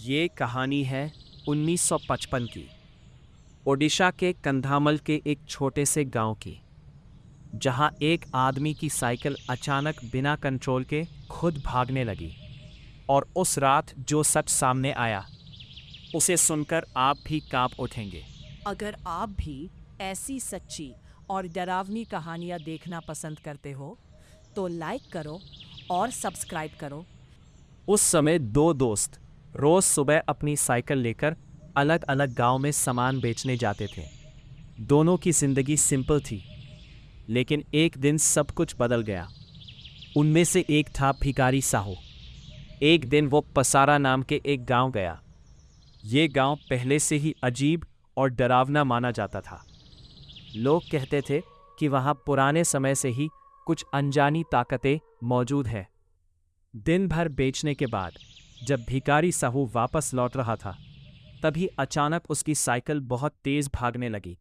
ये कहानी है 1955 की ओडिशा के कंधामल के एक छोटे से गांव की, जहां एक आदमी की साइकिल अचानक बिना कंट्रोल के खुद भागने लगी। और उस रात जो सच सामने आया, उसे सुनकर आप भी कांप उठेंगे। अगर आप भी ऐसी सच्ची और डरावनी कहानियाँ देखना पसंद करते हो तो लाइक करो और सब्सक्राइब करो। उस समय दो दोस्त रोज सुबह अपनी साइकिल लेकर अलग अलग गांव में सामान बेचने जाते थे। दोनों की जिंदगी सिंपल थी, लेकिन एक दिन सब कुछ बदल गया। उनमें से एक था भिखारी साहू। एक दिन वो पसारा नाम के एक गांव गया। ये गांव पहले से ही अजीब और डरावना माना जाता था। लोग कहते थे कि वहां पुराने समय से ही कुछ अनजानी ताकतें मौजूद हैं। दिन भर बेचने के बाद जब भिखारी साहू वापस लौट रहा था, तभी अचानक उसकी साइकिल बहुत तेज भागने लगी।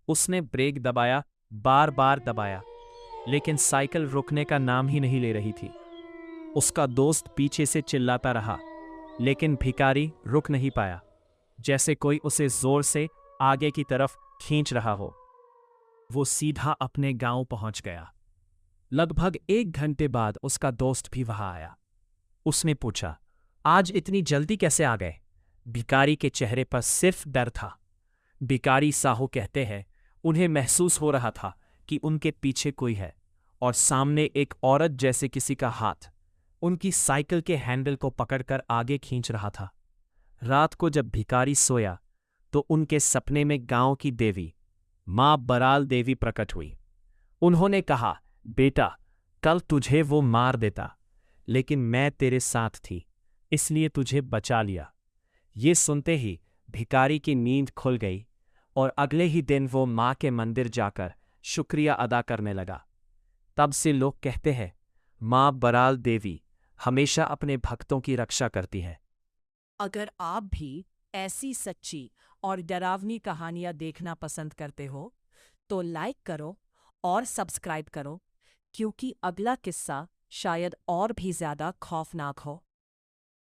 उसने ब्रेक दबाया, बार बार दबाया, लेकिन साइकिल रुकने का नाम ही नहीं ले रही थी। उसका दोस्त पीछे से चिल्लाता रहा, लेकिन भिखारी रुक नहीं पाया, जैसे कोई उसे जोर से आगे की तरफ खींच रहा हो। वो सीधा अपने गांव पहुंच गया। लगभग 1 घंटे बाद उसका दोस्त भी वहां आया। उसने पूछा, आज इतनी जल्दी कैसे आ गए? भिखारी के चेहरे पर सिर्फ डर था। भिखारी साहू कहते हैं, उन्हें महसूस हो रहा था कि उनके पीछे कोई है, और सामने एक औरत जैसे किसी का हाथ उनकी साइकिल के हैंडल को पकड़कर आगे खींच रहा था। रात को जब भिखारी सोया, तो उनके सपने में गांव की देवी मां बराल देवी प्रकट हुई। उन्होंने कहा, बेटा, कल तुझे वो मार देता, लेकिन मैं तेरे साथ थी, इसलिए तुझे बचा लिया। ये सुनते ही भिखारी की नींद खुल गई, और अगले ही दिन वो मां के मंदिर जाकर शुक्रिया अदा करने लगा। तब से लोग कहते हैं, मां बराल देवी हमेशा अपने भक्तों की रक्षा करती है। अगर आप भी ऐसी सच्ची और डरावनी कहानियाँ देखना पसंद करते हो तो लाइक करो और सब्सक्राइब करो, क्योंकि अगला किस्सा शायद और भी ज़्यादा खौफनाक हो।